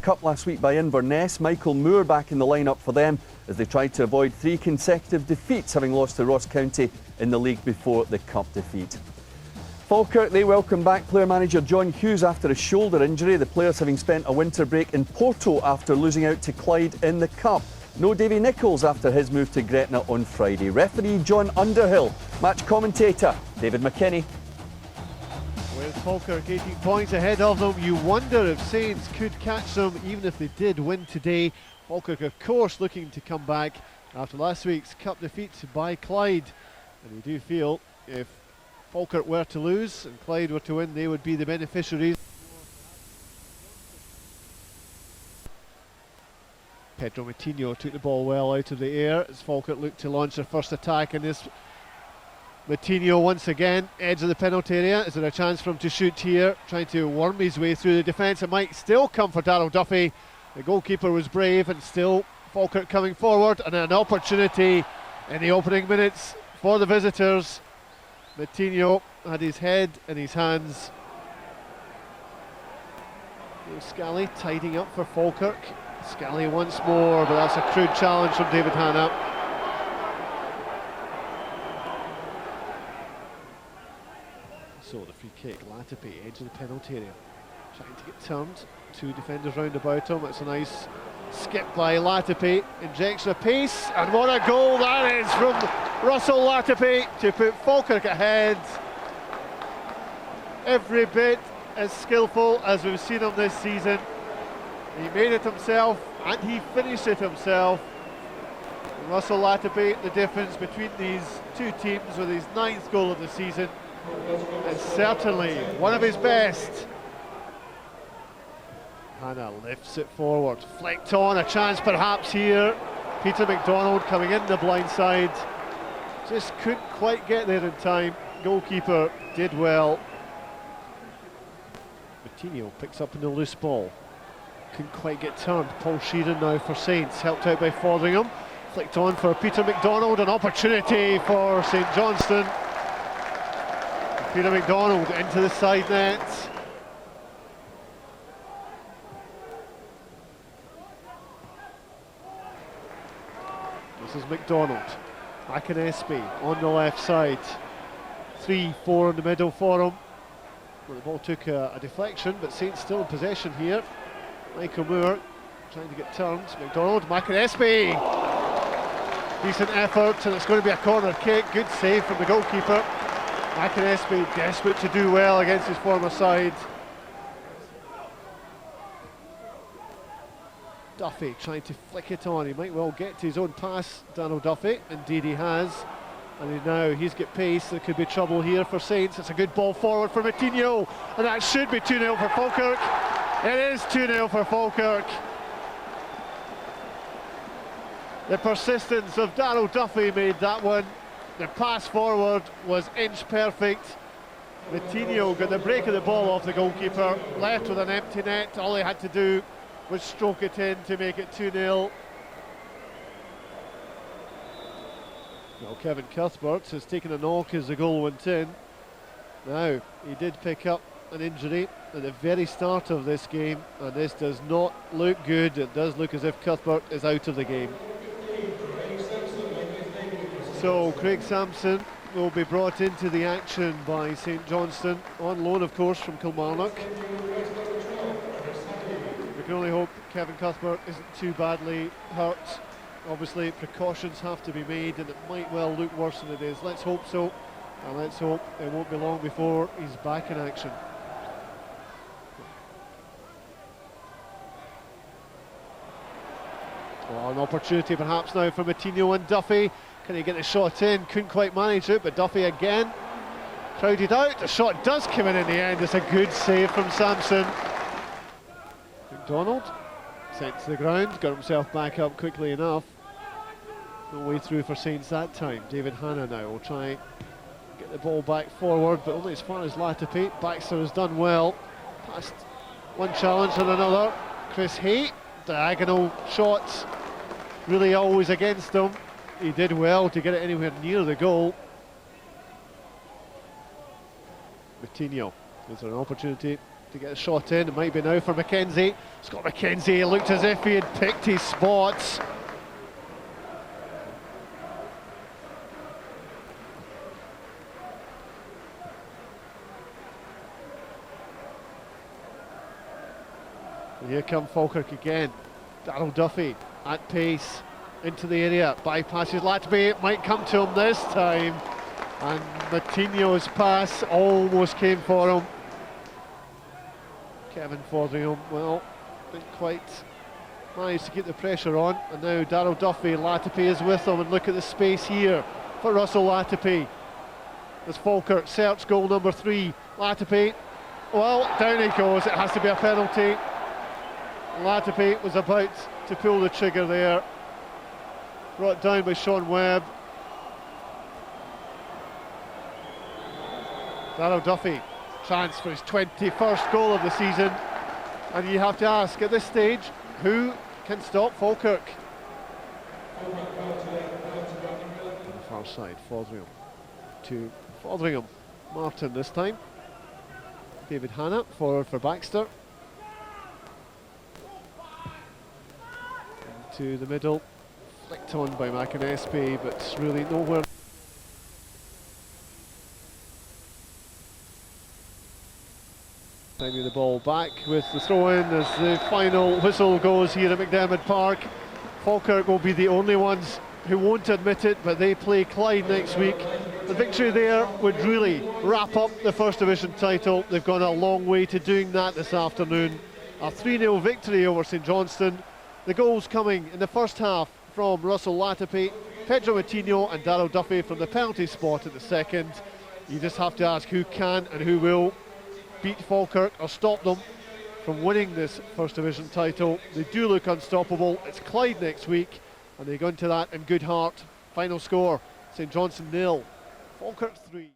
Cup last week by Inverness. Michael Moore back in the lineup for them as they tried to avoid 3 consecutive defeats, having lost to Ross County in the league before the Cup defeat. Falkirk, they welcome back player manager John Hughes after a shoulder injury. The players having spent a winter break in Porto after losing out to Clyde in the Cup. No Davy Nichols after his move to Gretna on Friday. Referee John Underhill. Match commentator David McKinney. With Falkirk 18 points ahead of them, you wonder if Saints could catch them even if they did win today. Falkirk, of course, looking to come back after last week's Cup defeat by Clyde. And we do feel if Falkirk were to lose and Clyde were to win, they would be the beneficiaries. Pedro Matinho took the ball well out of the air as Falkirk looked to launch their first attack in this. Matinho once again, edge of the penalty area. Is there a chance for him to shoot here? Trying to worm his way through the defence. It might still come for Darryl Duffy. The goalkeeper was brave, and still Falkirk coming forward, and an opportunity in the opening minutes for the visitors. Matinho had his head in his hands. Scally tidying up for Falkirk. Scally once more, but that's a crude challenge from David Hanna. So the free kick, Latipi, edge of the penalty area, trying to get turned. 2 defenders round about him. It's a nice skip by Latipi, injection of pace, and what a goal that is from Russell Latipi to put Falkirk ahead. Every bit as skillful as we've seen him this season. He made it himself and he finished it himself. And Russell Latipi, the difference between these two teams with his 9th goal of the season, and certainly one of his best. Hanna lifts it forward, flicked on, a chance perhaps here. Peter McDonald coming in the blind side, just couldn't quite get there in time. Goalkeeper did well. Matinho picks up in the loose ball, couldn't quite get turned. Paul Sheeran now for Saints, helped out by Fotheringham. Flicked on for Peter McDonald, an opportunity for St Johnstone. Peter McDonald into the side net. This is McDonald. Akinespy on the left side. 3-4 in the middle for him. Well, the ball took a deflection, but Saints still in possession here. Michael Moore trying to get turned. McDonald, Akinespy. Decent effort, and it's going to be a corner kick. Good save from the goalkeeper. Akinespy desperate to do well against his former side. Duffy trying to flick it on. He might well get to his own pass, Darryl Duffy. Indeed he has. And now he's got pace. There could be trouble here for Saints. It's a good ball forward for Matinho, and that should be 2-0 for Falkirk. It is 2-0 for Falkirk. The persistence of Darryl Duffy made that one. The pass forward was inch perfect. Matinho got the break of the ball off the goalkeeper, left with an empty net. All he had to do was stroke it in to make it 2-0. Well, Kevin Cuthbert has taken a knock as the goal went in. Now, he did pick up an injury at the very start of this game, and this does not look good. It does look as if Cuthbert is out of the game. So Craig Sampson will be brought into the action by St Johnstone, on loan of course from Kilmarnock. We can only hope Kevin Cuthbert isn't too badly hurt. Obviously precautions have to be made, and it might well look worse than it is. Let's hope so, and let's hope it won't be long before he's back in action. Oh, an opportunity perhaps now for Matinho and Duffy. Can he get the shot in? Couldn't quite manage it, but Duffy again crowded out. The shot does come in the end. It's a good save from Sampson. McDonald sent to the ground, got himself back up quickly enough. No way through for Saints that time. David Hanna now will try get the ball back forward, but only as far as Latipi. Baxter has done well. Past one challenge and another. Chris Hay, diagonal shots, really always against him. He did well to get it anywhere near the goal. Matinho, is there an opportunity to get a shot in. It might be now for Mackenzie. Scott Mackenzie looked as if he had picked his spots. Here come Falkirk again. Darryl Duffy at pace into the area, bypasses Latby. It might come to him this time, and Matinho's pass almost came for him. Kevin Fotheringham, well, didn't quite manage to keep the pressure on, and now Darryl Duffy. Latapy is with him, and look at the space here for Russell Latapy. As Falkirk search goal number 3. Latapy, well, down he goes. It has to be a penalty. Latapy was about to pull the trigger there. Brought down by Sean Webb. Darryl Duffy, chance for his 21st goal of the season. And you have to ask at this stage, who can stop Falkirk? On the far side, Fotheringham to Fotheringham. Martin this time. David Hannah forward for Baxter. To the middle, flicked on by McInnesby, but really nowhere. Finding the ball back with the throw-in as the final whistle goes here at McDiarmid Park. Falkirk will be the only ones who won't admit it, but they play Clyde next week. The victory there would really wrap up the First Division title. They've gone a long way to doing that this afternoon. A 3-0 victory over St Johnstone. The goals coming in the first half from Russell Latapy, Pedro Matinho and Darryl Duffy from the penalty spot at the second. You just have to ask who can and who will beat Falkirk or stop them from winning this First Division title. They do look unstoppable. It's Clyde next week, and they go into that in good heart. Final score, St Johnstone 0, Falkirk 3.